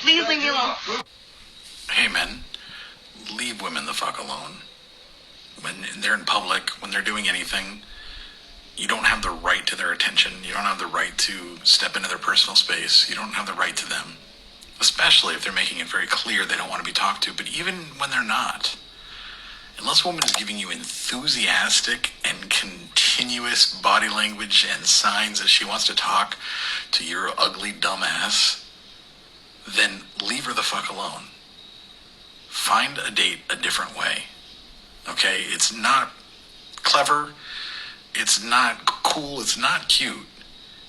Please leave me alone. Hey men, leave women the fuck alone. When they're in public, when they're doing anything, you don't have the right to their attention. You don't have the right to step into their personal space. You don't have the right to them. Especially if they're making it very clear they don't want to be talked to, but even when they're not. Unless a woman is giving you enthusiastic and continuous body language and signs that she wants to talk to your ugly dumbass, then leave her the fuck alone. Find a date a different way. Okay? It's not clever. It's not cool. It's not cute.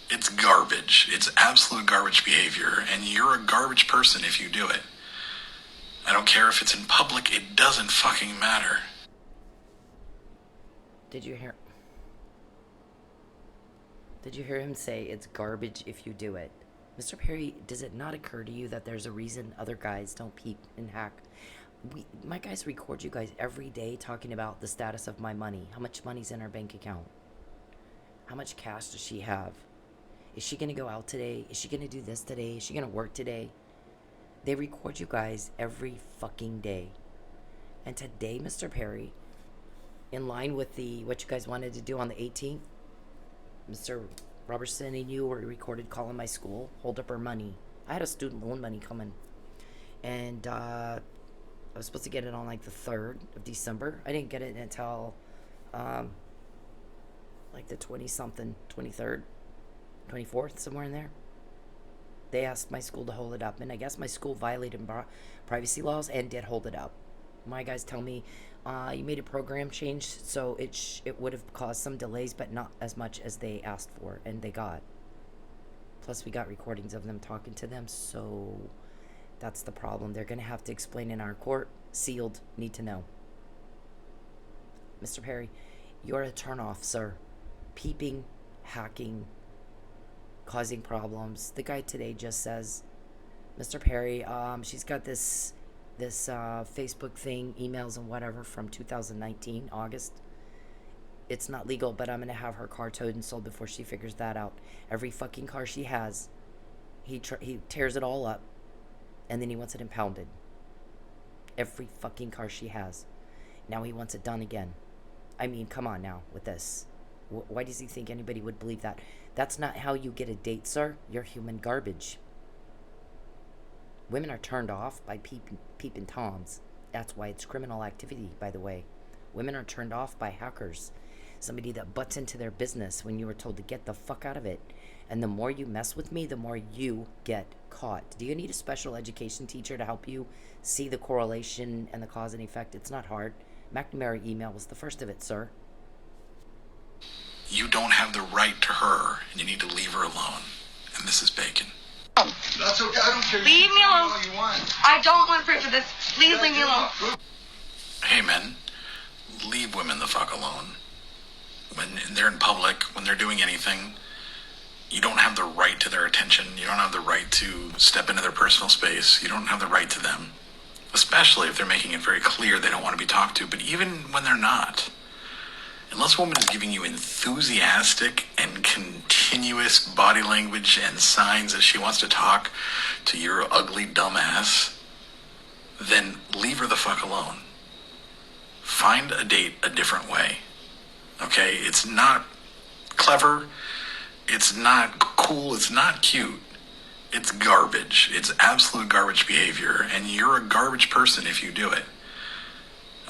It's garbage. It's absolute garbage behavior, and you're a garbage person if you do it. I don't care if it's in public. It doesn't fucking matter. Did you hear him say it's garbage if you do it? Mr. Perry, does it not occur to you that there's a reason other guys don't peep and hack? My guys record you guys every day talking about the status of my money. How much money's in our bank account? How much cash does she have? Is she going to go out today? Is she going to do this today? Is she going to work today? They record you guys every fucking day. And today, Mr. Perry, in line with what you guys wanted to do on the 18th, Mr. Robertson and you were recorded calling my school, hold up her money. I had a student loan money coming. And I was supposed to get it on like the 3rd of December. I didn't get it until like the 20-something, 23rd, 24th, somewhere in there. They asked my school to hold it up, and I guess my school violated privacy laws and did hold it up. My guys tell me, you made a program change, so it would have caused some delays, but not as much as they asked for, and they got. Plus, we got recordings of them talking to them, so that's the problem. They're going to have to explain in our court. Sealed. Need to know. Mr. Perry, you're a turnoff, sir. Peeping, hacking, causing problems. The guy today just says, Mr. Perry, she's got this Facebook thing, emails and whatever from 2019, August. It's not legal, but I'm going to have her car towed and sold before she figures that out. Every fucking car she has, he tears it all up, and then he wants it impounded. Every fucking car she has. Now he wants it done again. I mean, come on now with this. Why does he think anybody would believe that? That's not how you get a date, sir. You're human garbage. Women are turned off by peeping toms. That's why it's criminal activity, by the way. Women are turned off by hackers. Somebody that butts into their business when you were told to get the fuck out of it. And the more you mess with me, the more you get caught. Do you need a special education teacher to help you see the correlation and the cause and effect? It's not hard. McNamara email was the first of it, sir. You don't have the right to her, and you need to leave her alone. And this is Bacon. That's okay. I don't care. Leave me alone. All you want. I don't want to pray for this. Please leave me alone. Hey men, leave women the fuck alone. When they're in public, when they're doing anything, you don't have the right to their attention. You don't have the right to step into their personal space. You don't have the right to them. Especially if they're making it very clear they don't want to be talked to, but even when they're not. Unless a woman is giving you enthusiastic and continuous body language and signs that she wants to talk to your ugly dumbass, then leave her the fuck alone. Find a date a different way. Okay? It's not clever. It's not cool. It's not cute. It's garbage. It's absolute garbage behavior, and you're a garbage person if you do it.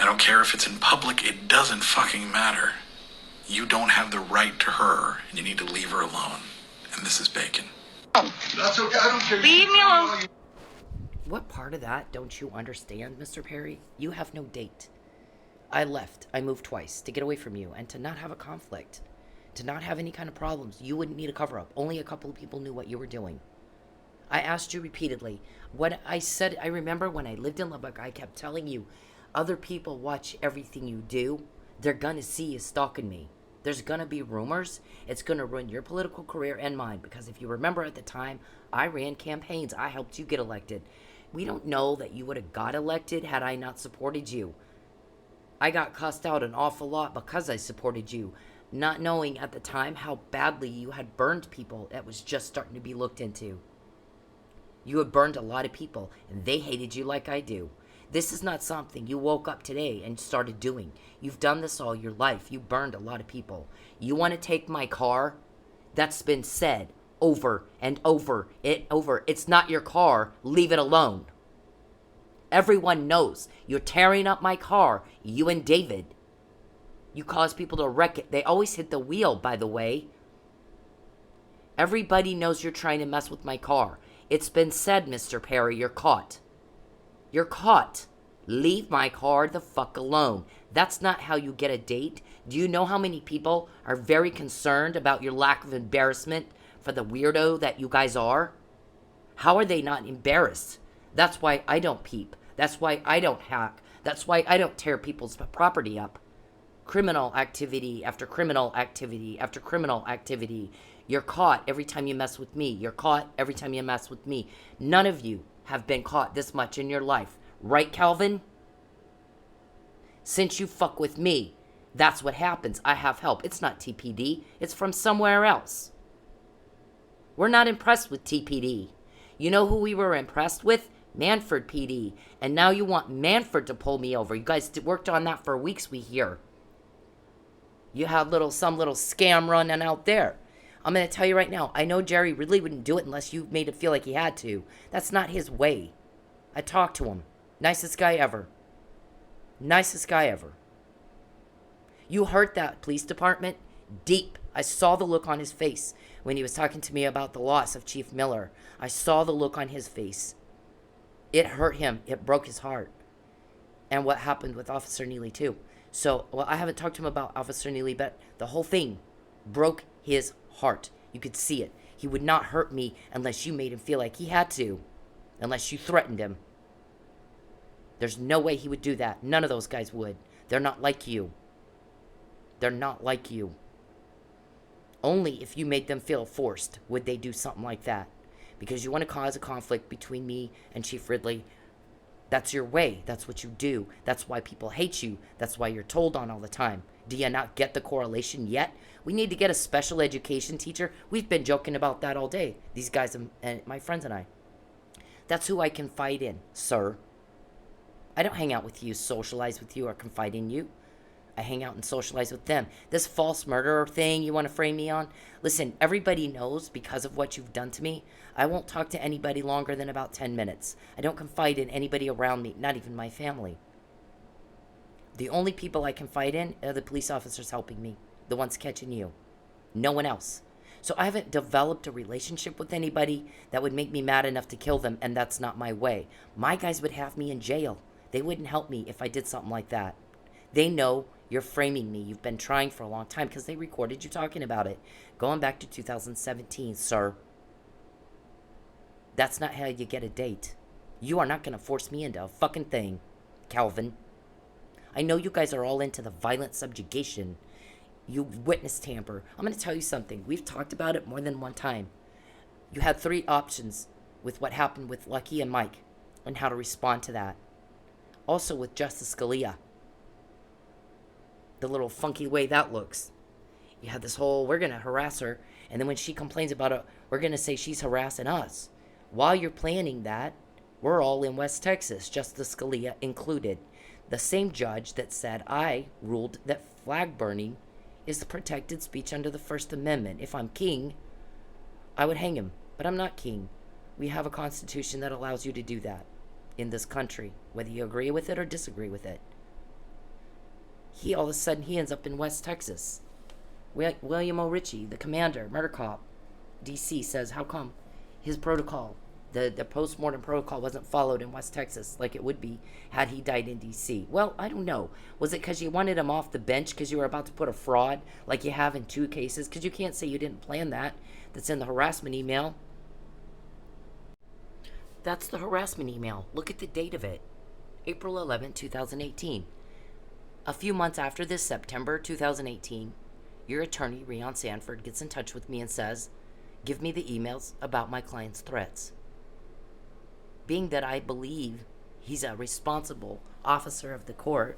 I don't care if it's in public. It doesn't fucking matter. You don't have the right to her, and you need to leave her alone. And this is Bacon. That's okay. I don't care. Leave me alone. What part of that don't you understand, Mr. Perry? You have no date. I left. I moved twice to get away from you and to not have a conflict. To not have any kind of problems. You wouldn't need a cover-up. Only a couple of people knew what you were doing. I asked you repeatedly. What I said, I remember when I lived in Lubbock, I kept telling you, other people watch everything you do. They're gonna see you stalking me. There's gonna be rumors. It's gonna ruin your political career and mine. Because if you remember at the time, I ran campaigns. I helped you get elected. We don't know that you would have got elected had I not supported you. I got cussed out an awful lot because I supported you. Not knowing at the time how badly you had burned people that was just starting to be looked into. You have burned a lot of people, and they hated you like I do. This is not something you woke up today and started doing. You've done this all your life. You burned a lot of people. You want to take my car? That's been said over and over. It's not your car. Leave it alone. Everyone knows you're tearing up my car, you and David. You cause people to wreck it. They always hit the wheel, by the way. Everybody knows you're trying to mess with my car. It's been said, Mr. Perry, you're caught. You're caught. Leave my car the fuck alone. That's not how you get a date. Do you know how many people are very concerned about your lack of embarrassment for the weirdo that you guys are? How are they not embarrassed? That's why I don't peep. That's why I don't hack. That's why I don't tear people's property up. Criminal activity after criminal activity after criminal activity. You're caught every time you mess with me. You're caught every time you mess with me. None of you have been caught this much in your life. Right, Calvin? Since you fuck with me, that's what happens. I have help. It's not TPD. It's from somewhere else. We're not impressed with TPD. You know who we were impressed with? Manford PD. And now you want Manford to pull me over. You guys worked on that for weeks, we hear. You had some little scam running out there. I'm going to tell you right now, I know Jerry really wouldn't do it unless you made it feel like he had to. That's not his way. I talked to him. Nicest guy ever. Nicest guy ever. You hurt that police department deep. I saw the look on his face when he was talking to me about the loss of Chief Miller. I saw the look on his face. It hurt him. It broke his heart. And what happened with Officer Neely, too. So, well, I haven't talked to him about Officer Neely, but the whole thing broke his heart. You could see it. He would not hurt me unless you made him feel like he had to. Unless you threatened him. There's no way he would do that. None of those guys would. They're not like you. They're not like you. Only if you made them feel forced would they do something like that. Because you want to cause a conflict between me and Chief Ridley. That's your way. That's what you do. That's why people hate you. That's why you're told on all the time. Do you not get the correlation yet? We need to get a special education teacher. We've been joking about that all day. These guys and my friends and I. That's who I confide in, sir. I don't hang out with you, socialize with you, or confide in you. I hang out and socialize with them. This false murderer thing you want to frame me on? Listen, everybody knows because of what you've done to me, I won't talk to anybody longer than about 10 minutes. I don't confide in anybody around me, not even my family. The only people I confide in are the police officers helping me, the ones catching you. No one else. So I haven't developed a relationship with anybody that would make me mad enough to kill them, and that's not my way. My guys would have me in jail. They wouldn't help me if I did something like that. They know you're framing me. You've been trying for a long time because they recorded you talking about it. Going back to 2017, sir. That's not how you get a date. You are not going to force me into a fucking thing, Calvin. I know you guys are all into the violent subjugation. You witness tamper. I'm going to tell you something. We've talked about it more than one time. You had 3 options with what happened with Lucky and Mike and how to respond to that. Also with Justice Scalia. The little funky way that looks. You had this whole, we're going to harass her, and then when she complains about it, we're going to say she's harassing us. While you're planning that, we're all in West Texas, Justice Scalia included. The same judge that said I ruled that flag burning is protected speech under the First Amendment. If I'm king, I would hang him, but I'm not king. We have a constitution that allows you to do that in this country, whether you agree with it or disagree with it. He, all of a sudden, he ends up in West Texas. William O. Ritchie, the commander, murder cop, D.C., says, how come his protocol, the post-mortem protocol, wasn't followed in West Texas like it would be had he died in D.C.? Well, I don't know. Was it because you wanted him off the bench because you were about to put a fraud like you have in 2 cases? Because you can't say you didn't plan that. That's in the harassment email. That's the harassment email. Look at the date of it. April 11, 2018. A few months after this, September 2018, your attorney, Rion Sanford, gets in touch with me and says, give me the emails about my client's threats. Being that I believe he's a responsible officer of the court,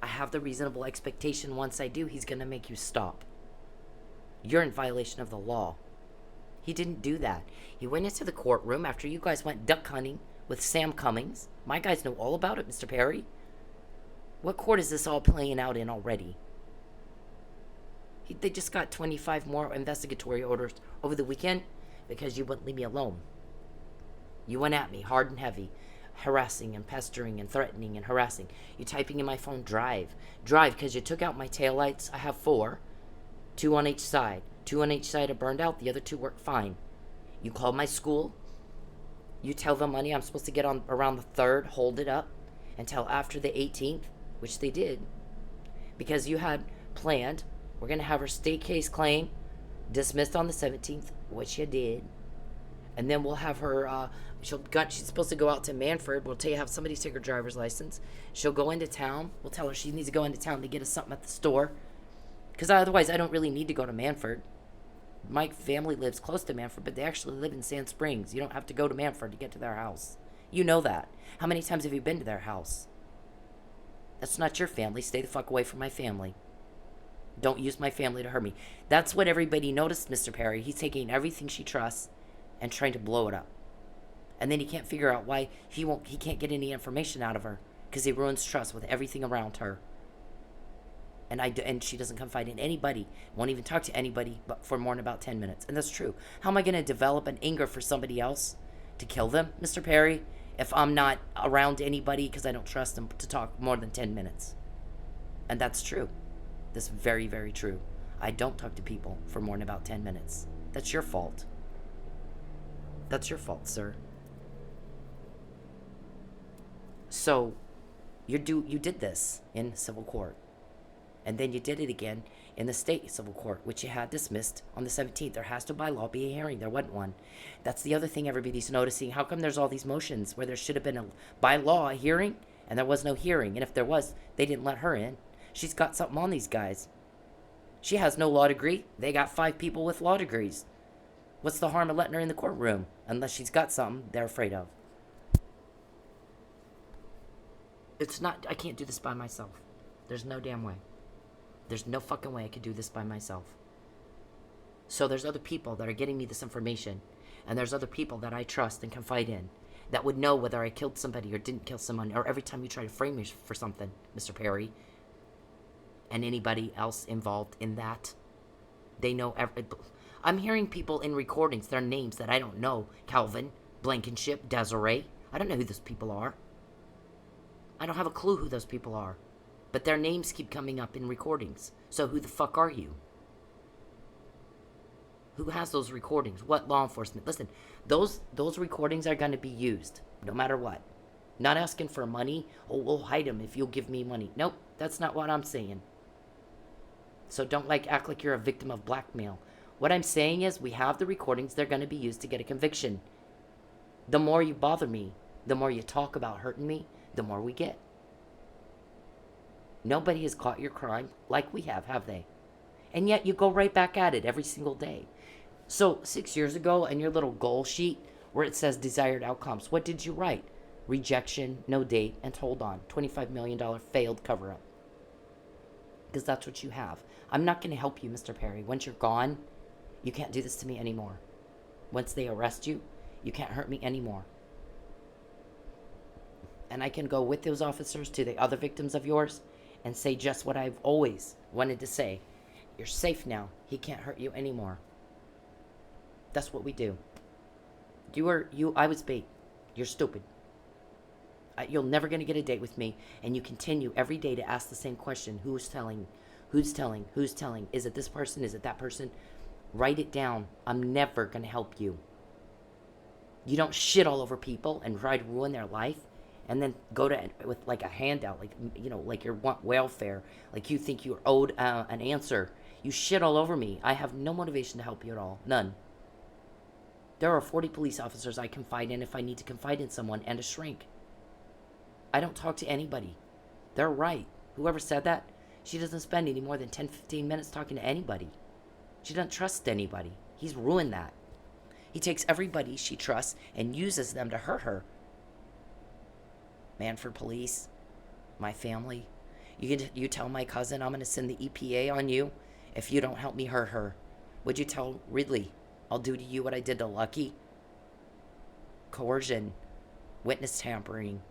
I have the reasonable expectation once I do, he's going to make you stop. You're in violation of the law. He didn't do that. He went into the courtroom after you guys went duck hunting with Sam Cummings. My guys know all about it, Mr. Perry. What court is this all playing out in already? They just got 25 more investigatory orders over the weekend because you wouldn't leave me alone. You went at me hard and heavy, harassing and pestering and threatening and harassing. You typing in my phone, drive, because you took out my taillights. I have 4, 2 on each side. 2 on each side are burned out, the other 2 work fine. You call my school. You tell them money I'm supposed to get on around the 3rd, hold it up until after the 18th, which they did. Because you had planned, we're going to have her state case claim dismissed on the 17th, which you did. And then we'll have her, she's supposed to go out to Manford. We'll have somebody take her driver's license. She'll go into town. We'll tell her she needs to go into town to get us something at the store. Because otherwise, I don't really need to go to Manford. My family lives close to Manford, but they actually live in Sand Springs. You don't have to go to Manford to get to their house. You know that. How many times have you been to their house? That's not your family. Stay the fuck away from my family. Don't use my family to hurt me. That's what everybody noticed, Mr. Perry. He's taking everything she trusts and trying to blow it up. And then he can't figure out why he can't get any information out of her because he ruins trust with everything around her. And she doesn't confide in anybody, won't even talk to anybody but for more than about 10 minutes. And that's true. How am I going to develop an anger for somebody else to kill them, Mr. Perry, if I'm not around anybody because I don't trust them to talk more than 10 minutes? And that's true. That's very, very true. I don't talk to people for more than about 10 minutes. That's your fault. That's your fault, sir. So, you did this in civil court. And then you did it again in the state civil court, which you had dismissed on the 17th. There has to, by law, be a hearing. There wasn't one. That's the other thing everybody's noticing. How come there's all these motions where there should have been, by law, a hearing, and there was no hearing? And if there was, they didn't let her in. She's got something on these guys. She has no law degree. They got 5 people with law degrees. What's the harm of letting her in the courtroom? Unless she's got something they're afraid of. It's not, I can't do this by myself. There's no damn way. There's no fucking way I could do this by myself. So there's other people that are getting me this information. And there's other people that I trust and confide in that would know whether I killed somebody or didn't kill someone, or every time you try to frame me for something, Mr. Perry, and anybody else involved in that. They know I'm hearing people in recordings, their names that I don't know. Calvin, Blankenship, Desiree. I don't know who those people are. I don't have a clue who those people are. But their names keep coming up in recordings. So who the fuck are you? Who has those recordings? What law enforcement? Listen, those recordings are going to be used, no matter what. Not asking for money. Oh, we'll hide them if you'll give me money. Nope, that's not what I'm saying. So don't act like you're a victim of blackmail. What I'm saying is we have the recordings. They're going to be used to get a conviction. The more you bother me, the more you talk about hurting me, the more we get. Nobody has caught your crime like we have they? And yet you go right back at it every single day. So 6 years ago on your little goal sheet where it says desired outcomes, what did you write? Rejection, no date, and hold on. $25 million failed cover-up. Because that's what you have. I'm not going to help you, Mr. Perry. Once you're gone, you can't do this to me anymore. Once they arrest you, you can't hurt me anymore. And I can go with those officers to the other victims of yours and say just what I've always wanted to say. You're safe now. He can't hurt you anymore. That's what we do. I was bait. You're stupid. You're never going to get a date with me, and you continue every day to ask the same question. Who's telling? Who's telling? Who's telling? Is it this person? Is it that person? Write it down. I'm never going to help you. You don't shit all over people and try to ruin their life and then go to with a handout, like you want welfare, like you think you're owed an answer. You shit all over me. I have no motivation to help you at all. None. There are 40 police officers I confide in if I need to confide in someone, and a shrink. I don't talk to anybody. They're right. Whoever said that, she doesn't spend any more than 10-15 minutes talking to anybody. She doesn't trust anybody. He's ruined that. He takes everybody she trusts and uses them to hurt her. Manford Police, my family. You tell my cousin I'm going to send the EPA on you if you don't help me hurt her. Would you tell Ridley I'll do to you what I did to Lucky. Coercion, witness tampering.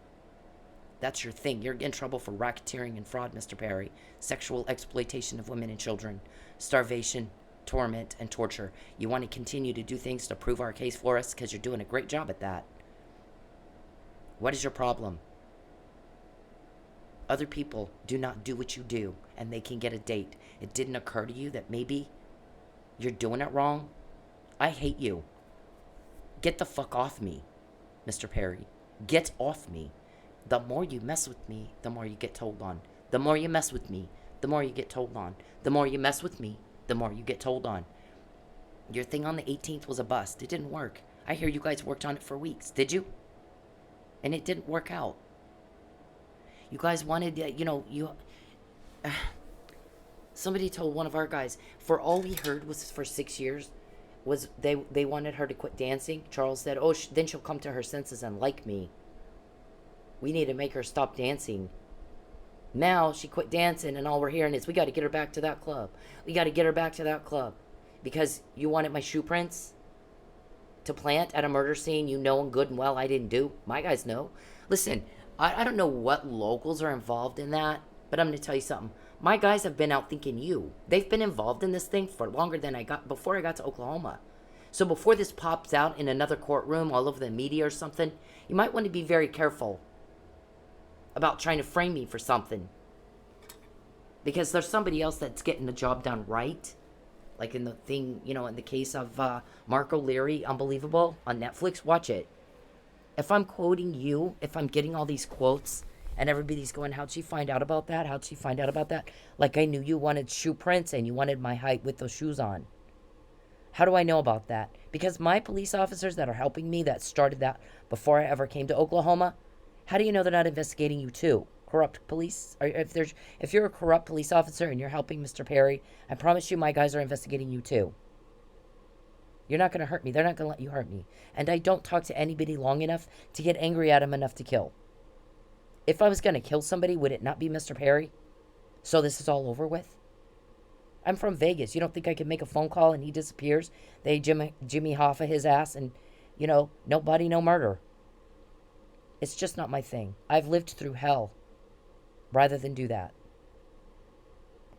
That's your thing. You're in trouble for racketeering and fraud, Mr. Perry. Sexual exploitation of women and children. Starvation, torment, and torture. You want to continue to do things to prove our case for us because you're doing a great job at that. What is your problem? Other people do not do what you do, and they can get a date. It didn't occur to you that maybe you're doing it wrong? I hate you. Get the fuck off me, Mr. Perry. Get off me. The more you mess with me, the more you get told on. The more you mess with me, the more you get told on. The more you mess with me, the more you get told on. Your thing on the 18th was a bust. It didn't work. I hear you guys worked on it for weeks. Did you? And it didn't work out. You guys wanted, somebody told one of our guys, for all we heard was for 6 years, was they wanted her to quit dancing. Charles said, oh, then she'll come to her senses and like me. We need to make her stop dancing. Now she quit dancing and all we're hearing is we got to get her back to that club. We got to get her back to that club. Because you wanted my shoe prints to plant at a murder scene you know and good and well I didn't do. My guys know. Listen, I don't know what locals are involved in that, but I'm going to tell you something. My guys have been out thinking you. They've been involved in this thing for longer than before I got to Oklahoma. So before this pops out in another courtroom all over the media or something, you might want to be very careful about trying to frame me for something. Because there's somebody else that's getting the job done right. Like in the thing, in the case of Mark O'Leary, Unbelievable, on Netflix, watch it. If I'm quoting you, if I'm getting all these quotes, and everybody's going, how'd she find out about that? How'd she find out about that? Like I knew you wanted shoe prints and you wanted my height with those shoes on. How do I know about that? Because my police officers that are helping me that started that before I ever came to Oklahoma, how do you know they're not investigating you too? Corrupt police? Or if you're a corrupt police officer and you're helping Mr. Perry, I promise you my guys are investigating you too. You're not going to hurt me. They're not going to let you hurt me. And I don't talk to anybody long enough to get angry at him enough to kill. If I was going to kill somebody, would it not be Mr. Perry? So this is all over with? I'm from Vegas. You don't think I could make a phone call and he disappears? They Jimmy Hoffa his ass and, no body, no murder. It's just not my thing. I've lived through hell rather than do that.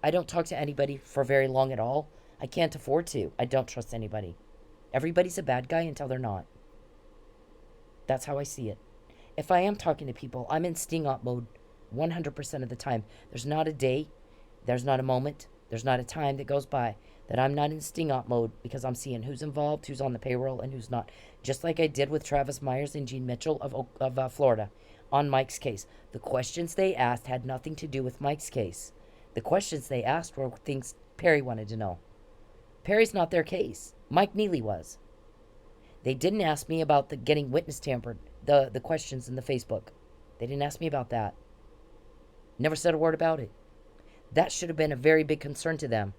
I don't talk to anybody for very long at all. I can't afford to. I don't trust anybody. Everybody's a bad guy until they're not. That's how I see it. If I am talking to people, I'm in sting-op mode 100% of the time. There's not a day, there's not a moment, there's not a time that goes by that I'm not in sting-op mode because I'm seeing who's involved, who's on the payroll, and who's not. Just like I did with Travis Myers and Gene Mitchell of Florida on Mike's case. The questions they asked had nothing to do with Mike's case. The questions they asked were things Perry wanted to know. Perry's not their case. Mike Neely was. They didn't ask me about the getting witness tampered, the questions in the Facebook. They didn't ask me about that. Never said a word about it. That should have been a very big concern to them.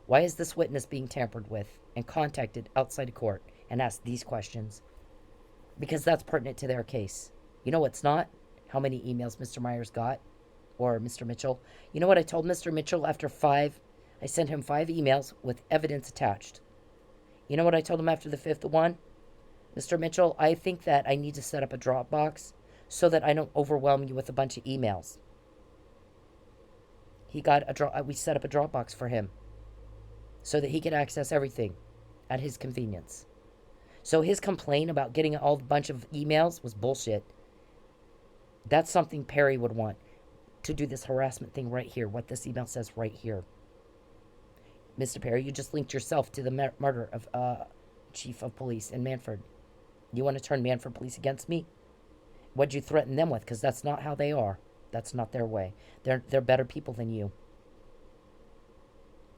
Why is this witness being tampered with and contacted outside of court and asked these questions? Because that's pertinent to their case. You know what's not? How many emails Mr. Myers got? Or Mr. Mitchell? You know what I told Mr. Mitchell after I sent him 5 emails with evidence attached. You know what I told him after the 5th one? Mr. Mitchell, I think that I need to set up a Dropbox so that I don't overwhelm you with a bunch of emails. We set up a Dropbox for him so that he could access everything at his convenience. So his complaint about getting a bunch of emails was bullshit. That's something Perry would want, to do this harassment thing right here, what this email says right here. Mr. Perry, you just linked yourself to the murder of Chief of Police in Manford. You want to turn Manford Police against me? What'd you threaten them with? Because that's not how they are. That's not their way. They're better people than you.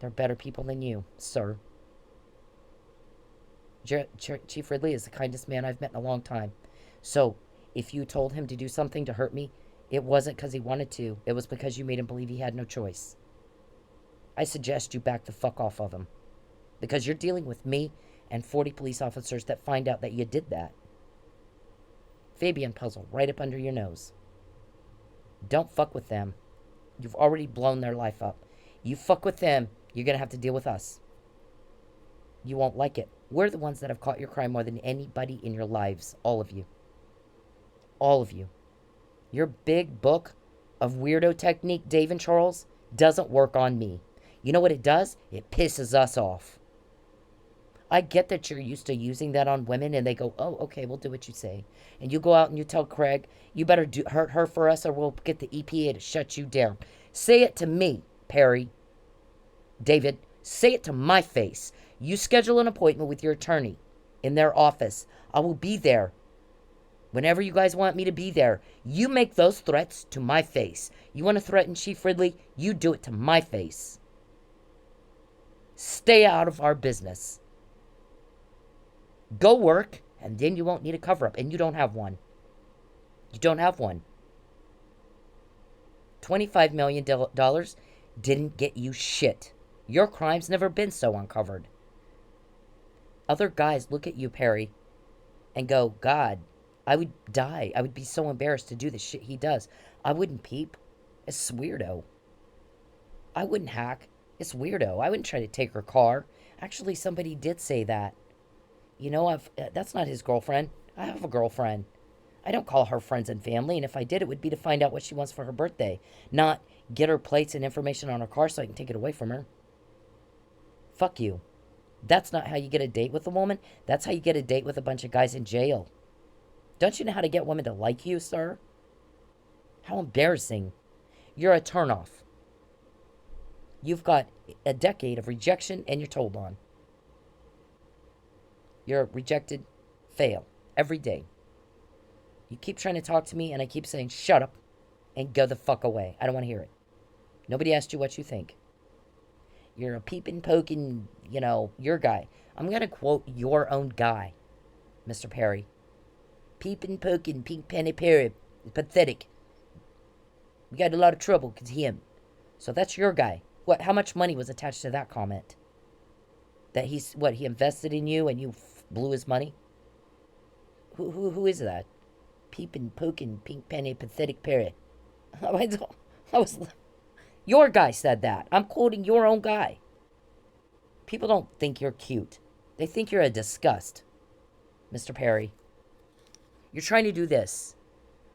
They're better people than you, sir. Chief Ridley is the kindest man I've met in a long time. So, if you told him to do something to hurt me, it wasn't because he wanted to. It was because you made him believe he had no choice. I suggest you back the fuck off of him. Because you're dealing with me and 40 police officers that find out that you did that. Fabian puzzle right up under your nose. Don't fuck with them. You've already blown their life up. You fuck with them, you're going to have to deal with us. You won't like it. We're the ones that have caught your crime more than anybody in your lives. All of you. All of you. Your big book of weirdo technique, Dave and Charles, doesn't work on me. You know what it does? It pisses us off. I get that you're used to using that on women and they go, oh, okay, we'll do what you say. And you go out and you tell Craig, you better hurt her for us or we'll get the EPA to shut you down. Say it to me, Perry. David, say it to my face. You schedule an appointment with your attorney in their office. I will be there. Whenever you guys want me to be there, you make those threats to my face. You want to threaten Chief Ridley? You do it to my face. Stay out of our business. Go work, and then you won't need a cover-up, and you don't have one. You don't have one. $25 million didn't get you shit. Your crime's never been so uncovered. Other guys look at you, Perry, and go, God, I would die. I would be so embarrassed to do the shit he does. I wouldn't peep. It's weirdo. I wouldn't hack. It's weirdo. I wouldn't try to take her car. Actually, somebody did say that. You know, that's not his girlfriend. I have a girlfriend. I don't call her friends and family, and if I did, it would be to find out what she wants for her birthday, not get her plates and information on her car so I can take it away from her. Fuck you. That's not how you get a date with a woman. That's how you get a date with a bunch of guys in jail. Don't you know how to get women to like you, sir? How embarrassing. You're a turnoff. You've got a decade of rejection and you're told on. You're rejected, fail, every day. You keep trying to talk to me and I keep saying, shut up and go the fuck away. I don't want to hear it. Nobody asked you what you think. You're a peeping, poking, your guy. I'm going to quote your own guy, Mr. Perry. Peeping, poking, pink penny Perry. Pathetic. We got a lot of trouble because him. So that's your guy. How much money was attached to that comment? That he invested in you and you blew his money? Who is that? Peeping, poking, pink penny, pathetic Perry. Your guy said that. I'm quoting your own guy. People don't think you're cute. They think you're a disgust, Mr. Perry. You're trying to do this.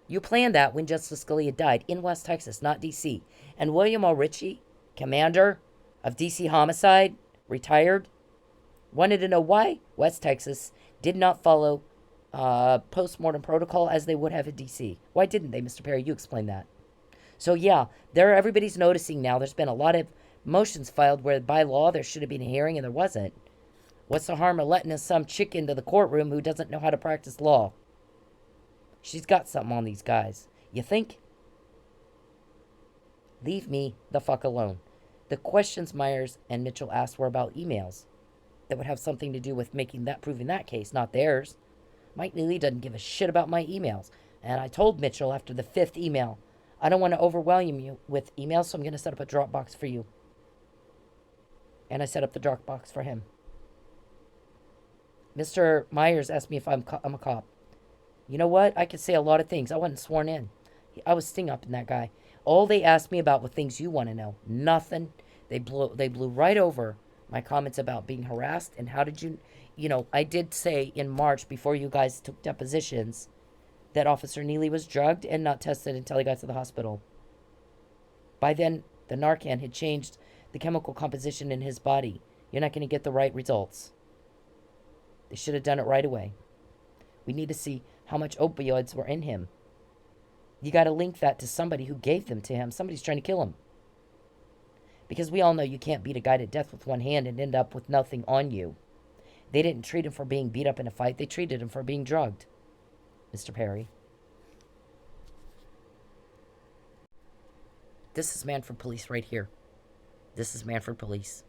You planned that when Justice Scalia died in West Texas, not D.C. And William O. Ritchie, commander of D.C. Homicide, retired, wanted to know why West Texas did not follow post-mortem protocol as they would have in D.C. Why didn't they, Mr. Perry? You explain that. So, yeah, everybody's noticing now. There's been a lot of motions filed where by law there should have been a hearing and there wasn't. What's the harm of letting some chick into the courtroom who doesn't know how to practice law? She's got something on these guys. You think? Leave me the fuck alone. The questions Myers and Mitchell asked were about emails that would have something to do with proving that case, not theirs. Mike Neely doesn't give a shit about my emails. And I told Mitchell after the 5th email, I don't want to overwhelm you with emails, so I'm going to set up a Dropbox for you. And I set up the Dropbox for him. Mr. Myers asked me if I'm a cop. You know what? I could say a lot of things. I wasn't sworn in. I was sting-upping that guy. All they asked me about were things you want to know. Nothing. They blew right over my comments about being harassed and how did you... I did say in March, before you guys took depositions, that Officer Neely was drugged and not tested until he got to the hospital. By then, the Narcan had changed the chemical composition in his body. You're not going to get the right results. They should have done it right away. We need to see how much opioids were in him. You got to link that to somebody who gave them to him. Somebody's trying to kill him. Because we all know you can't beat a guy to death with one hand and end up with nothing on you. They didn't treat him for being beat up in a fight. They treated him for being drugged, Mr. Perry. This is Manford Police right here. This is Manford Police.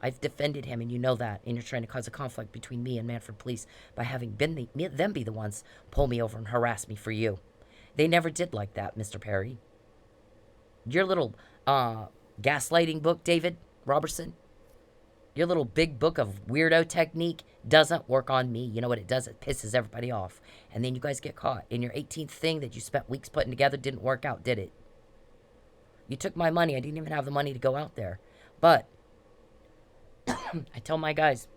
I've defended him, and you know that. And you're trying to cause a conflict between me and Manford Police by having them be the ones pull me over and harass me for you. They never did like that, Mr. Perry. Your little gaslighting book, David Robertson, your little big book of weirdo technique doesn't work on me. You know what it does? It pisses everybody off. And then you guys get caught. And your 18th thing that you spent weeks putting together didn't work out, did it? You took my money. I didn't even have the money to go out there. But I tell my guys,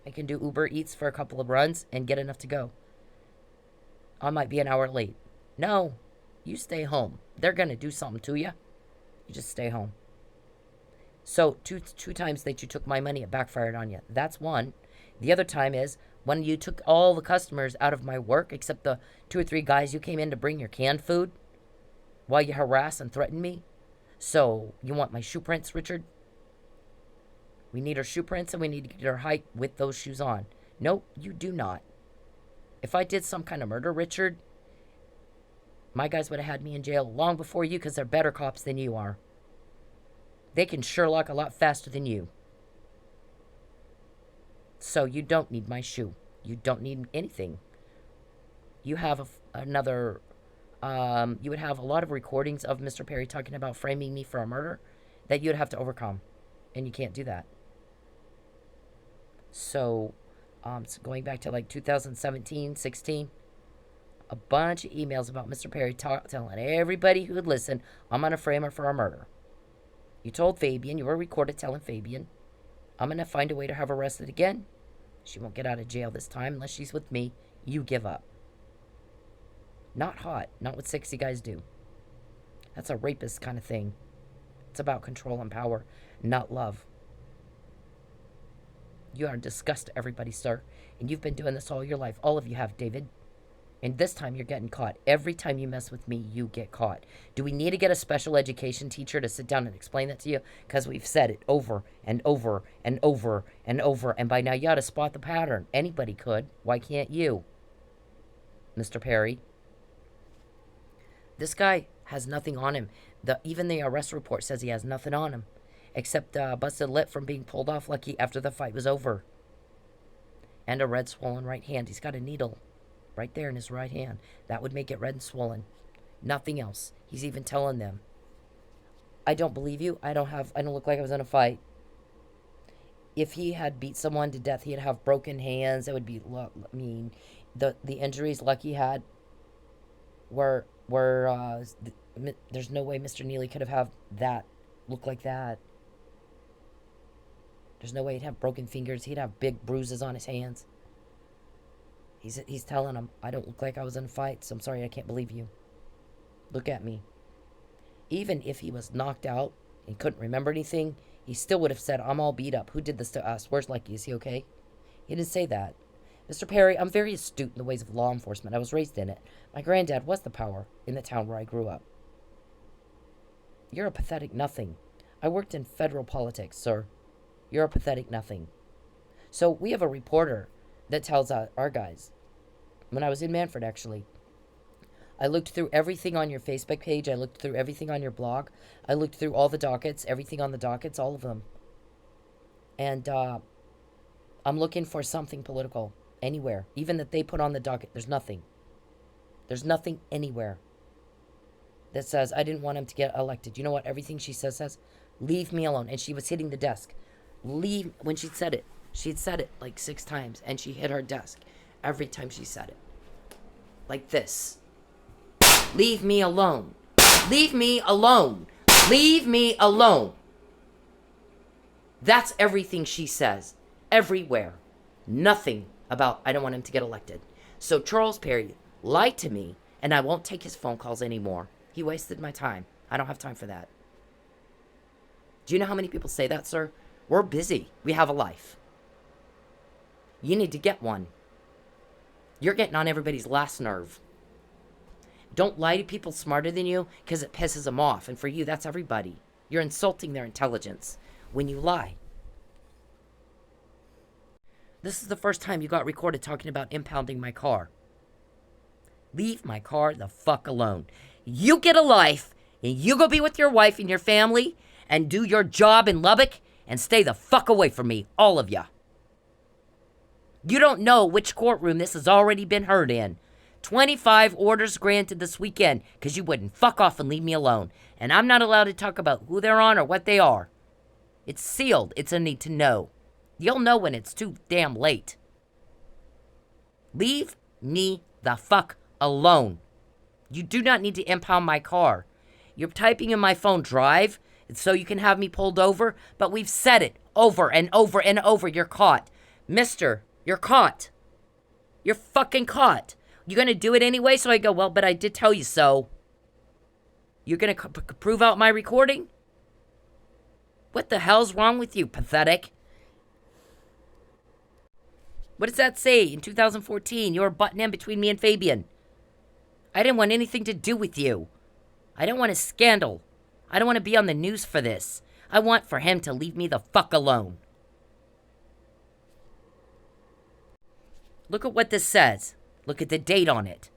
I can do Uber Eats for a couple of runs and get enough to go. I might be an hour late. No, you stay home. They're going to do something to you. You just stay home. So two times that you took my money, it backfired on you. That's one. The other time is when you took all the customers out of my work, except the 2 or 3 guys you came in to bring your canned food while you harass and threaten me. So you want my shoe prints, Richard? We need our shoe prints and we need to get our height with those shoes on. Nope, you do not. If I did some kind of murder, Richard, my guys would have had me in jail long before you because they're better cops than you are. They can Sherlock a lot faster than you. So you don't need my shoe. You don't need anything. You have another... you would have a lot of recordings of Mr. Perry talking about framing me for a murder that you'd have to overcome. And you can't do that. So going back to like 2017, 16, a bunch of emails about Mr. Perry telling everybody who would listen, I'm going to frame her for a murder. You told Fabian, you were recorded telling Fabian, I'm going to find a way to have her arrested again. She won't get out of jail this time unless she's with me. You give up. Not hot. Not what sexy guys do. That's a rapist kind of thing. It's about control and power, not love. You are a disgust to everybody, sir. And you've been doing this all your life. All of you have, David. And this time you're getting caught. Every time you mess with me, you get caught. Do we need to get a special education teacher to sit down and explain that to you? Because we've said it over and over and over and over. And by now you ought to spot the pattern. Anybody could. Why can't you? Mr. Perry. This guy has nothing on him. Even the arrest report says he has nothing on him. Except busted lip from being pulled off lucky after the fight was over. And a red swollen right hand. He's got a needle right there in his right hand. That would make it red and swollen. Nothing else. He's even telling them, I don't believe you. I don't look like I was in a fight. If he had beat someone to death, he'd have broken hands. It would be, the injuries Lucky had were there's no way Mr. Neely could have that look like that. There's no way he'd have broken fingers. He'd have big bruises on his hands. He's telling him, I don't look like I was in a fight, so I'm sorry, I can't believe you. Look at me. Even if he was knocked out and couldn't remember anything, he still would have said, I'm all beat up. Who did this to us? Where's Lucky? Is he okay? He didn't say that. Mr. Perry, I'm very astute in the ways of law enforcement. I was raised in it. My granddad was the power in the town where I grew up. You're a pathetic nothing. I worked in federal politics, sir. You're a pathetic nothing. So we have a reporter that tells our guys. When I was in Manfred, actually, I looked through everything on your Facebook page. I looked through everything on your blog. I looked through all the dockets, everything on the dockets, all of them. And I'm looking for something political anywhere. Even that they put on the docket, there's nothing. There's nothing anywhere that says, I didn't want him to get elected. You know what? Everything she says, leave me alone. And she was hitting the desk. Leave, when she said it, she'd said it like 6 times, and she hit her desk every time she said it. Like this. Leave me alone. Leave me alone. Leave me alone. That's everything she says. Everywhere. Nothing about, I don't want him to get elected. So Charles Perry lied to me, and I won't take his phone calls anymore. He wasted my time. I don't have time for that. Do you know how many people say that, sir? We're busy. We have a life. You need to get one. You're getting on everybody's last nerve. Don't lie to people smarter than you because it pisses them off. And for you, that's everybody. You're insulting their intelligence when you lie. This is the first time you got recorded talking about impounding my car. Leave my car the fuck alone. You get a life, and you go be with your wife and your family and do your job in Lubbock and stay the fuck away from me, all of ya. You don't know which courtroom this has already been heard in. 25 orders granted this weekend because you wouldn't fuck off and leave me alone. And I'm not allowed to talk about who they're on or what they are. It's sealed. It's a need to know. You'll know when it's too damn late. Leave me the fuck alone. You do not need to impound my car. You're typing in my phone drive so you can have me pulled over, but we've said it over and over and over. You're caught. Mister, you're caught. You're fucking caught. You gonna do it anyway? So I go, well, but I did tell you so. You're gonna prove out my recording? What the hell's wrong with you, pathetic? What does that say? In 2014, you were butting in between me and Fabian. I didn't want anything to do with you. I don't want a scandal. I don't want to be on the news for this. I want for him to leave me the fuck alone. Look at what this says. Look at the date on it.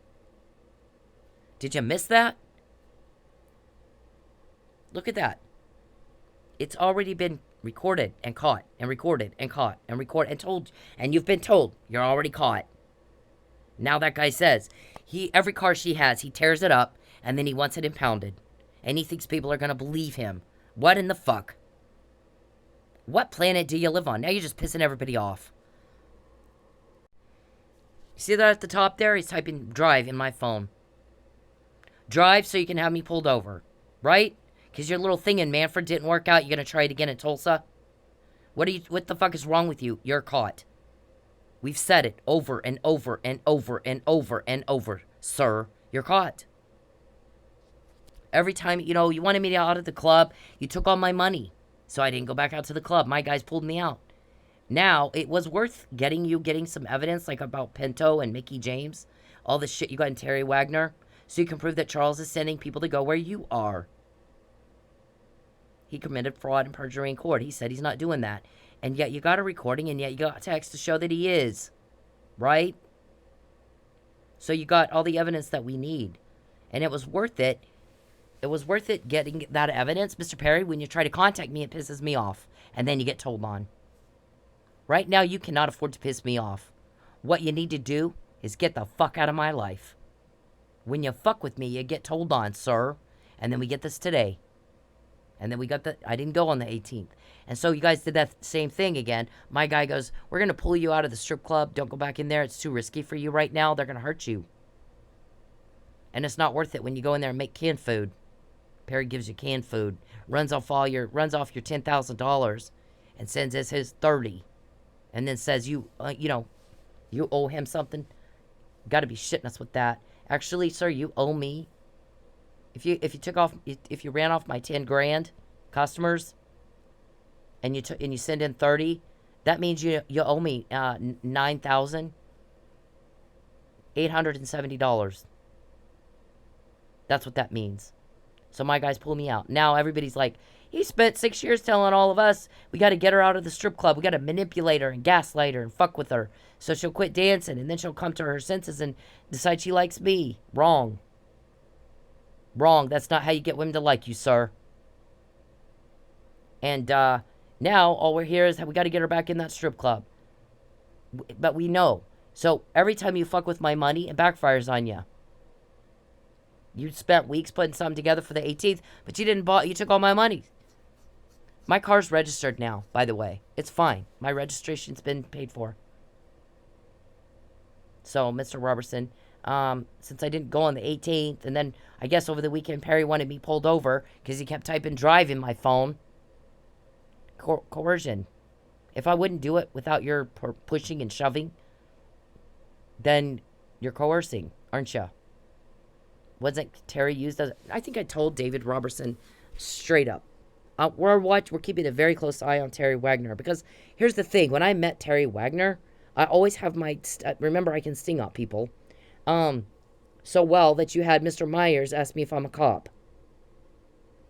Did you miss that? Look at that. It's already been recorded and caught and recorded and caught and recorded and told. And you've been told you're already caught. Now that guy says, every car she has, he tears it up and then he wants it impounded. And he thinks people are going to believe him. What in the fuck? What planet do you live on? Now you're just pissing everybody off. See that at the top there? He's typing drive in my phone. Drive so you can have me pulled over. Right? Because your little thing in Manfred didn't work out. You're going to try it again in Tulsa? What the fuck is wrong with you? You're caught. We've said it over and over and over and over and over. Sir, you're caught. Every time, you wanted me out of the club, you took all my money. So I didn't go back out to the club. My guys pulled me out. Now, it was worth getting some evidence, like about Pinto and Mickey James. All the shit you got in Terry Wagner. So you can prove that Charles is sending people to go where you are. He committed fraud and perjury in court. He said he's not doing that. And yet you got a recording, and yet you got text to show that he is. Right? So you got all the evidence that we need. And it was worth it. It was worth it getting that evidence. Mr. Perry, when you try to contact me, it pisses me off. And then you get told on. Right now, you cannot afford to piss me off. What you need to do is get the fuck out of my life. When you fuck with me, you get told on, sir. And then we get this today. And then I didn't go on the 18th. And so you guys did that same thing again. My guy goes, we're going to pull you out of the strip club. Don't go back in there. It's too risky for you right now. They're going to hurt you. And it's not worth it when you go in there and make canned food. Perry gives you canned food. Runs off your $10,000 and sends us his 30. And then says you owe him something. Got to be shitting us with that. Actually, sir, you owe me. If you ran off my 10 grand customers, and you send in 30, that means you owe me $9,870. That's what that means. So my guys pull me out. Now everybody's like, he spent 6 years telling all of us we got to get her out of the strip club. We got to manipulate her and gaslight her and fuck with her so she'll quit dancing, and then she'll come to her senses and decide she likes me. Wrong. Wrong. That's not how you get women to like you, sir. And now all we're here is we got to get her back in that strip club. But we know. So every time you fuck with my money, it backfires on you. You spent weeks putting something together for the 18th, but you took all my money. My car's registered now, by the way. It's fine. My registration's been paid for. So, Mr. Robertson, since I didn't go on the 18th, and then I guess over the weekend Perry wanted me pulled over because he kept typing drive in my phone. Coercion. If I wouldn't do it without your pushing and shoving, then you're coercing, aren't you? Wasn't Terry used as... I think I told David Robertson straight up. We're keeping a very close eye on Terry Wagner. Because here's the thing. When I met Terry Wagner, I always have my... remember, I can sting up people. So well that you had Mr. Myers ask me if I'm a cop.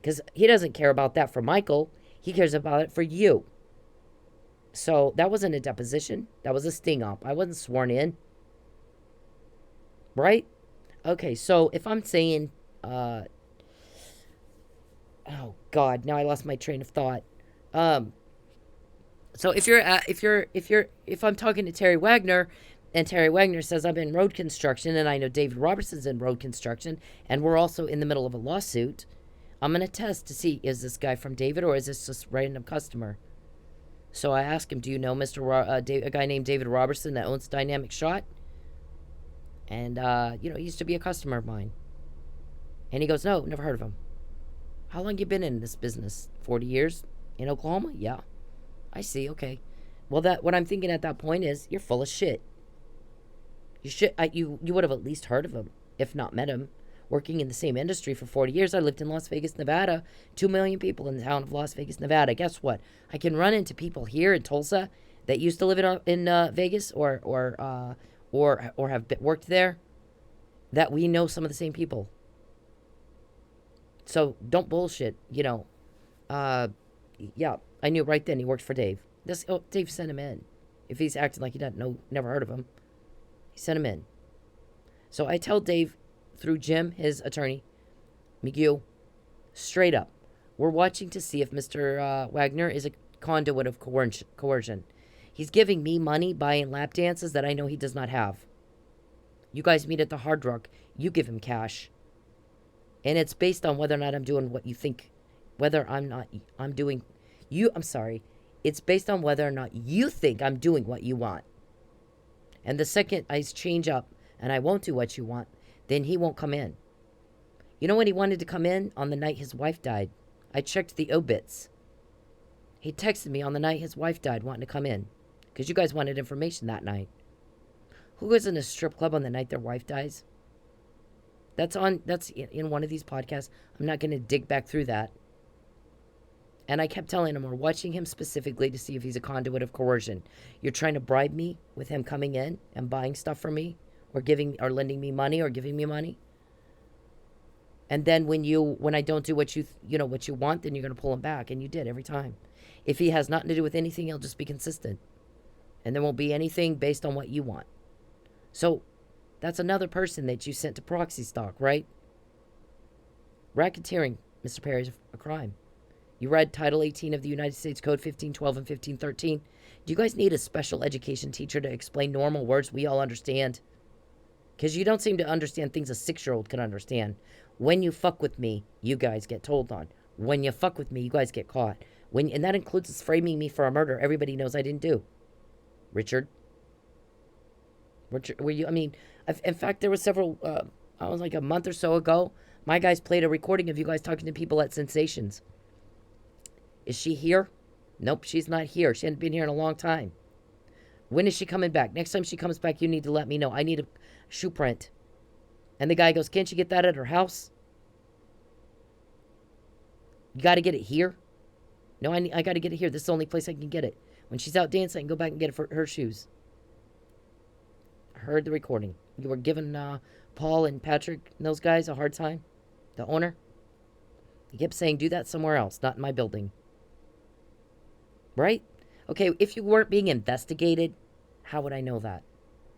Because he doesn't care about that for Michael. He cares about it for you. So that wasn't a deposition. That was a sting up. I wasn't sworn in. Right? Okay, so if I'm saying, oh God, now I lost my train of thought. So if I'm talking to Terry Wagner, and Terry Wagner says I'm in road construction, and I know David Robertson's in road construction, and we're also in the middle of a lawsuit, I'm gonna test to see, is this guy from David or is this just a random customer? So I asked him, do you know a guy named David Robertson that owns Dynamic Shot? And, he used to be a customer of mine. And he goes, no, never heard of him. How long you been in this business? 40 years? In Oklahoma? Yeah. I see, okay. Well, that what I'm thinking at that point is you're full of shit. You would have at least heard of him, if not met him. Working in the same industry for 40 years, I lived in Las Vegas, Nevada. 2 million people in the town of Las Vegas, Nevada. Guess what? I can run into people here in Tulsa that used to live in Vegas or have worked there, that we know some of the same people. So don't bullshit. Yeah, I knew right then he worked for Dave. Dave sent him in. If he's acting like he doesn't know, never heard of him, he sent him in. So I tell Dave through Jim, his attorney, McGill, straight up, we're watching to see if Mr. Wagner is a conduit of coercion. He's giving me money, buying lap dances that I know he does not have. You guys meet at the Hard Rock, you give him cash. And it's based on whether or not I'm doing what you think, it's based on whether or not you think I'm doing what you want. And the second I change up and I won't do what you want, then he won't come in. You know when he wanted to come in? On the night his wife died. I checked the obits. He texted me on the night his wife died wanting to come in. Because you guys wanted information that night. Who goes in a strip club on the night their wife dies? That's in one of these podcasts. I'm not going to dig back through that. And I kept telling him, we're watching him specifically to see if he's a conduit of coercion. You're trying to bribe me with him coming in and buying stuff for me, or lending me money, or giving me money. And then when I don't do what you want, then you're going to pull him back, and you did every time. If he has nothing to do with anything, he'll just be consistent. And there won't be anything based on what you want. So that's another person that you sent to proxy stock, right? Racketeering, Mr. Perry, is a crime. You read Title 18 of the United States Code 1512 and 1513. Do you guys need a special education teacher to explain normal words we all understand? Because you don't seem to understand things a 6-year-old can understand. When you fuck with me, you guys get told on. When you fuck with me, you guys get caught. And that includes framing me for a murder everybody knows I didn't do. Richard, were you? I mean, in fact, there were several. I was like a month or so ago. My guys played a recording of you guys talking to people at Sensations. Is she here? Nope, she's not here. She hasn't been here in a long time. When is she coming back? Next time she comes back, you need to let me know. I need a shoe print. And the guy goes, can't you get that at her house? You got to get it here? No, I got to get it here. This is the only place I can get it. When she's out dancing, I can go back and get it for her shoes. I heard the recording. You were giving Paul and Patrick and those guys a hard time? The owner? He kept saying, do that somewhere else, not in my building. Right? Okay, if you weren't being investigated, how would I know that?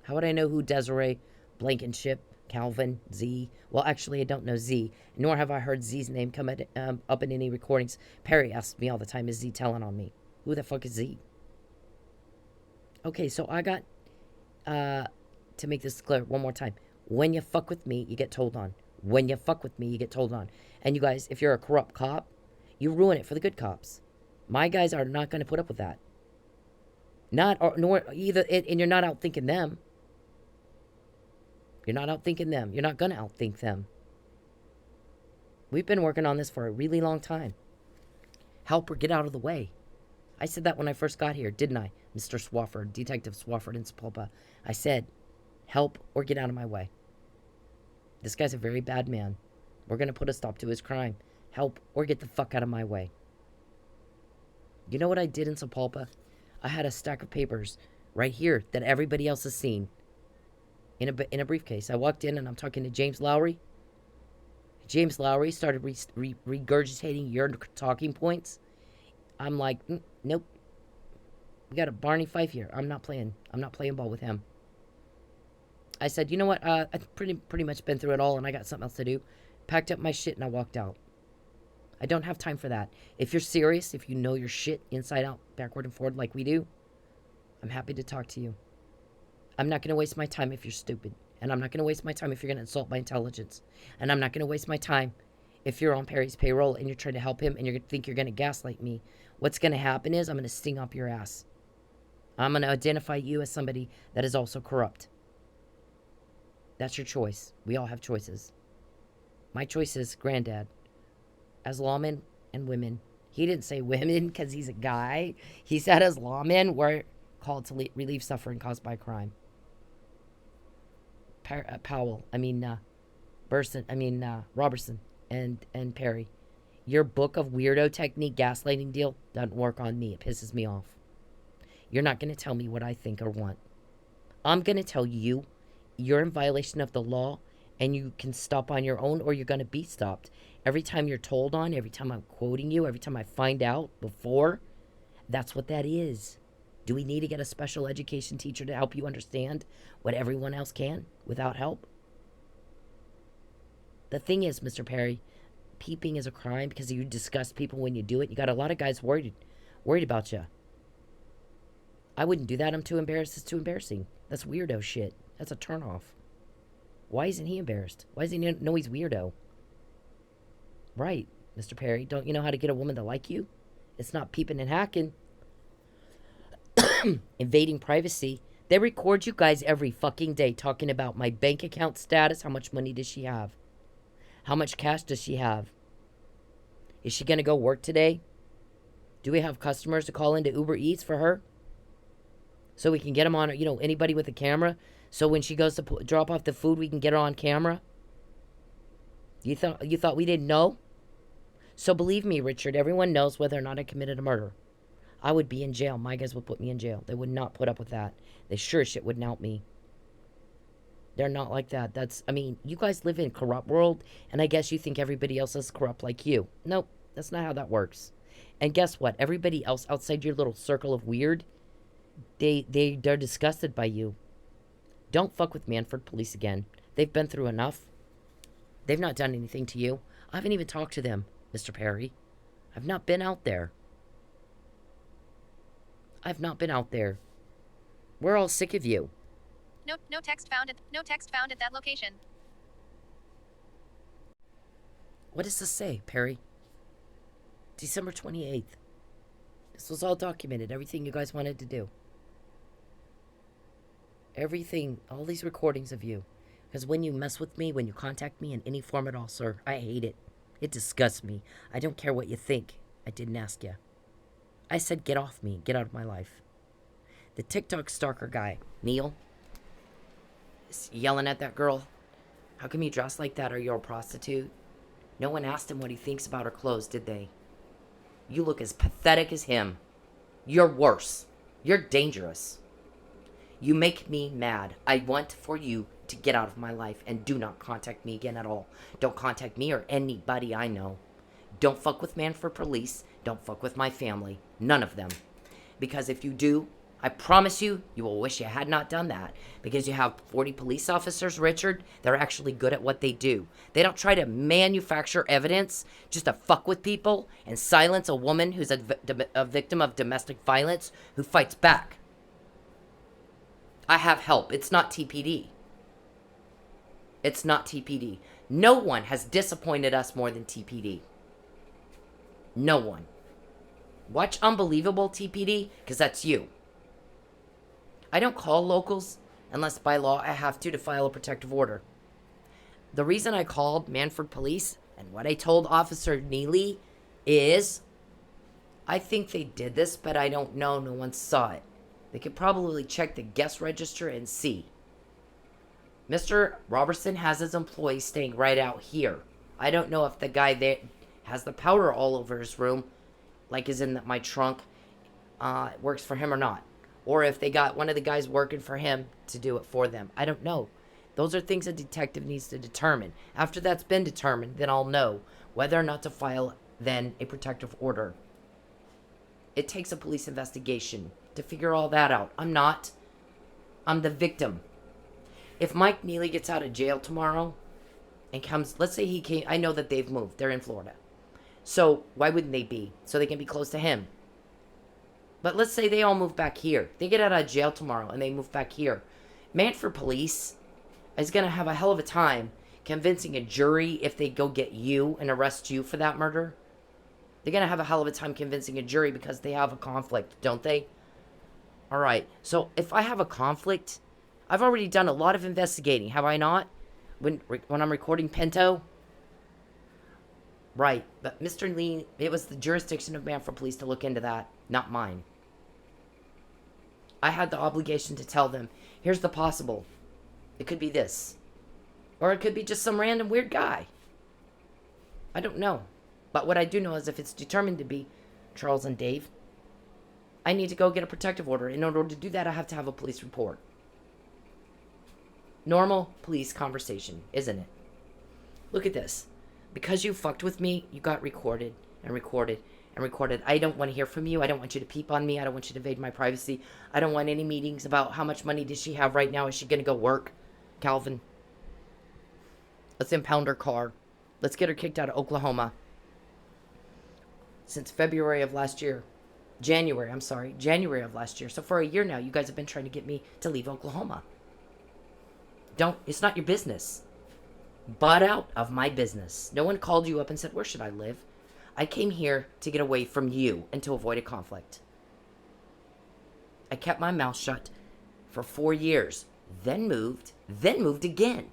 How would I know who Desiree, Blankenship, Calvin, Z? Well, actually, I don't know Z, nor have I heard Z's name come up in any recordings. Perry asks me all the time, is Z telling on me? Who the fuck is Z? Okay, so I got, to make this clear one more time. When you fuck with me, you get told on. When you fuck with me, you get told on. And you guys, if you're a corrupt cop, you ruin it for the good cops. My guys are not going to put up with that. Nor either, and you're not outthinking them. You're not outthinking them. You're not going to outthink them. We've been working on this for a really long time. Help or get out of the way. I said that when I first got here, didn't I? Mr. Swafford, Detective Swafford in Sepulpa. I said, help or get out of my way. This guy's a very bad man. We're going to put a stop to his crime. Help or get the fuck out of my way. You know what I did in Sepulpa? I had a stack of papers right here that everybody else has seen in a briefcase. I walked in and I'm talking to James Lowry. James Lowry started regurgitating your talking points. I'm like, nope. We got a Barney Fife here. I'm not playing ball with him. I said, you know what? I've pretty much been through it all and I got something else to do. Packed up my shit and I walked out. I don't have time for that. If you're serious, if you know your shit inside out, backward and forward like we do, I'm happy to talk to you. I'm not going to waste my time if you're stupid. And I'm not going to waste my time if you're going to insult my intelligence. And I'm not going to waste my time if you're on Perry's payroll and you're trying to help him and you think you're going to gaslight me. What's going to happen is I'm going to sting up your ass. I'm going to identify you as somebody that is also corrupt. That's your choice. We all have choices. My choice is Granddad. As lawmen and women. He didn't say women because he's a guy. He said as lawmen, we're called to relieve suffering caused by crime. Robertson and Perry. Your book of weirdo technique gaslighting deal doesn't work on me. It pisses me off. You're not going to tell me what I think or want. I'm going to tell you you're in violation of the law and you can stop on your own or you're going to be stopped. Every time you're told on, every time I'm quoting you, every time I find out before, that's what that is. Do we need to get a special education teacher to help you understand what everyone else can without help? The thing is, Mr. Perry, peeping is a crime because you disgust people when you do it. You got a lot of guys worried about you. I wouldn't do that. I'm too embarrassed. It's too embarrassing. That's weirdo shit. That's a turnoff. Why isn't he embarrassed? Why does he know he's weirdo? Right, Mr. Perry. Don't you know how to get a woman to like you? It's not peeping and hacking. Invading privacy. They record you guys every fucking day talking about my bank account status. How much money does she have? How much cash does she have? Is she going to go work today? Do we have customers to call into Uber Eats for her? So we can get them on, anybody with a camera. So when she goes to drop off the food, we can get her on camera. You thought we didn't know? So believe me, Richard, everyone knows whether or not I committed a murder. I would be in jail. My guys would put me in jail. They would not put up with that. They sure shit wouldn't help me. They're not like that. You guys live in a corrupt world, and I guess you think everybody else is corrupt like you. Nope, that's not how that works. And guess what? Everybody else outside your little circle of weird, they're disgusted by you. Don't fuck with Manford Police again. They've been through enough. They've not done anything to you. I haven't even talked to them, Mr. Perry. I've not been out there. We're all sick of you. No text found at that location. What does this say, Perry? December 28th. This was all documented. Everything you guys wanted to do. Everything. All these recordings of you. Because when you mess with me, when you contact me in any form at all, sir, I hate it. It disgusts me. I don't care what you think. I didn't ask you. I said get off me. Get out of my life. The TikTok stalker guy, Neil, is yelling at that girl. How come you dress like that? Are you a prostitute? No one asked him what he thinks about her clothes, did they? You look as pathetic as him. You're worse. You're dangerous. You make me mad. I want for you to get out of my life and do not contact me again at all. Don't contact me or anybody I know. Don't fuck with Manford Police. Don't fuck with my family. None of them. Because if you do, I promise you, you will wish you had not done that. Because you have 40 police officers, Richard, they're actually good at what they do. They don't try to manufacture evidence just to fuck with people and silence a woman who's a victim of domestic violence who fights back. I have help. It's not TPD. It's not TPD. No one has disappointed us more than TPD. No one. Watch Unbelievable, TPD, because that's you. I don't call locals unless by law I have to file a protective order. The reason I called Manford Police and what I told Officer Neely is I think they did this, but I don't know. No one saw it. They could probably check the guest register and see. Mr. Robertson has his employees staying right out here. I don't know if the guy there has the powder all over his room, like is in my trunk, works for him or not. Or if they got one of the guys working for him to do it for them. I don't know. Those are things a detective needs to determine. After that's been determined, then I'll know whether or not to file then a protective order. It takes a police investigation to figure all that out. I'm not. I'm the victim. If Mike Neely gets out of jail tomorrow and comes, let's say he came, I know that they've moved. They're in Florida. So why wouldn't they be? So they can be close to him. But let's say they all move back here. They get out of jail tomorrow and they move back here. Manford Police is going to have a hell of a time convincing a jury if they go get you and arrest you for that murder. They're going to have a hell of a time convincing a jury because they have a conflict, don't they? All right. So if I have a conflict, I've already done a lot of investigating, have I not? When I'm recording Pinto? Right. But Mr. Lee, it was the jurisdiction of Manford Police to look into that, not mine. I had the obligation to tell them, here's the possible. It could be this. Or it could be just some random weird guy. I don't know. But what I do know is if it's determined to be Charles and Dave, I need to go get a protective order. In order to do that, I have to have a police report. Normal police conversation, isn't it? Look at this. Because you fucked with me, you got recorded and recorded and recorded. I don't want to hear from you. I don't want you to peep on me. I don't want you to invade my privacy. I don't want any meetings about how much money does she have right now. Is she going to go work? Calvin. Let's impound her car. Let's get her kicked out of Oklahoma. Since January of last year. So for a year now, you guys have been trying to get me to leave Oklahoma. It's not your business. Butt out of my business. No one called you up and said, where should I live? I came here to get away from you and to avoid a conflict. I kept my mouth shut for 4 years, then moved again,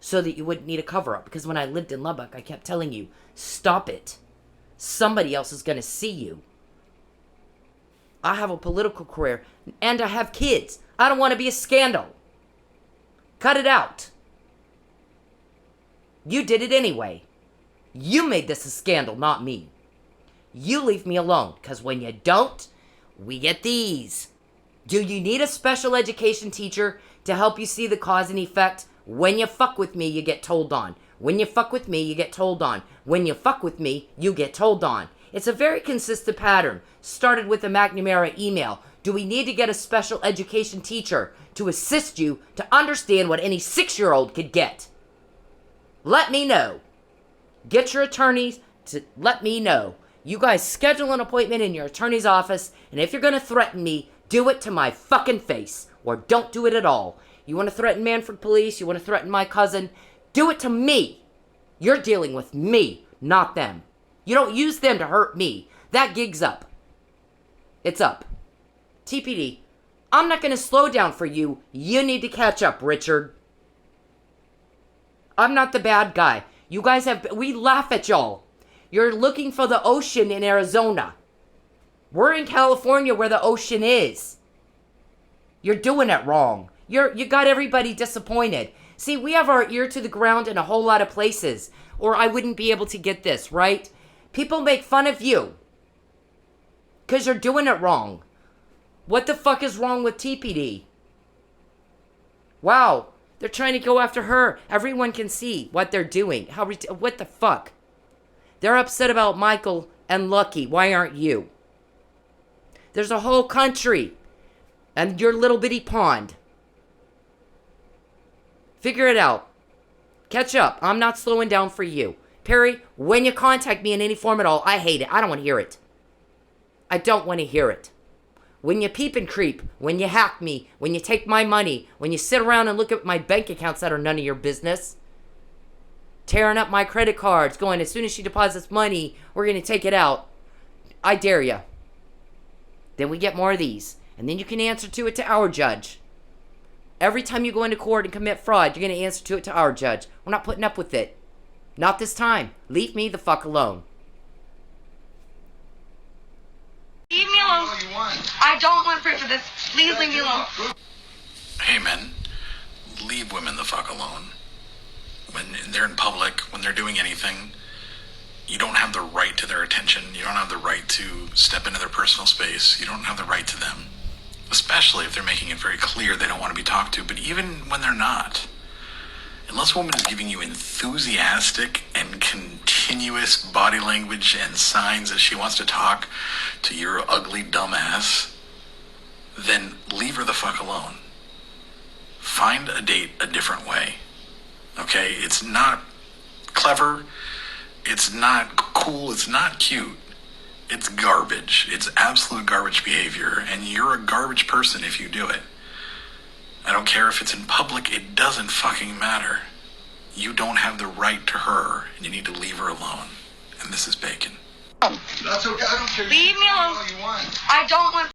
so that you wouldn't need a cover-up. Because when I lived in Lubbock, I kept telling you, stop it. Somebody else is going to see you. I have a political career, and I have kids. I don't want to be a scandal. Cut it out. You did it anyway. You made this a scandal, not me. You leave me alone, because when you don't, we get these. Do you need a special education teacher to help you see the cause and effect? When you fuck with me, you get told on. When you fuck with me, you get told on. When you fuck with me, you get told on. It's a very consistent pattern. Started with the McNamara email. Do we need to get a special education teacher to assist you to understand what any 6-year-old could get? Let me know. Get your attorneys to let me know. You guys schedule an appointment in your attorney's office, and if you're going to threaten me, do it to my fucking face, or don't do it at all. You want to threaten Manfred Police? You want to threaten my cousin? Do it to me. You're dealing with me, not them. You don't use them to hurt me. That gig's up. It's up. TPD, I'm not going to slow down for you. You need to catch up, Richard. I'm not the bad guy. You guys we laugh at y'all. You're looking for the ocean in Arizona. We're in California where the ocean is. You're doing it wrong. You got everybody disappointed. See, we have our ear to the ground in a whole lot of places, or I wouldn't be able to get this, right? People make fun of you because you're doing it wrong. What the fuck is wrong with TPD? Wow, they're trying to go after her. Everyone can see what they're doing. What the fuck? They're upset about Michael and Lucky. Why aren't you? There's a whole country and your little bitty pond. Figure it out. Catch up. I'm not slowing down for you. Perry, when you contact me in any form at all, I hate it. I don't want to hear it. I don't want to hear it. When you peep and creep, when you hack me, when you take my money, when you sit around and look at my bank accounts that are none of your business, tearing up my credit cards, going, as soon as she deposits money, we're going to take it out. I dare you. Then we get more of these. And then you can answer to it to our judge. Every time you go into court and commit fraud, you're going to answer to it to our judge. We're not putting up with it. Not this time. Leave me the fuck alone. Leave me alone. I don't want proof of this. Please leave me alone. Hey, men, leave women the fuck alone. When they're in public, when they're doing anything, you don't have the right to their attention. You don't have the right to step into their personal space. You don't have the right to them. Especially if they're making it very clear they don't want to be talked to. But even when they're not, unless a woman is giving you enthusiastic and continuous body language and signs that she wants to talk to your ugly dumbass, then leave her the fuck alone. Find a date a different way. Okay? It's not clever. It's not cool. It's not cute. It's garbage. It's absolute garbage behavior, and you're a garbage person if you do it. I don't care if it's in public. It doesn't fucking matter. You don't have the right to her, and you need to leave her alone. And this is Bacon. That's okay. I don't care. Leave me alone. I don't want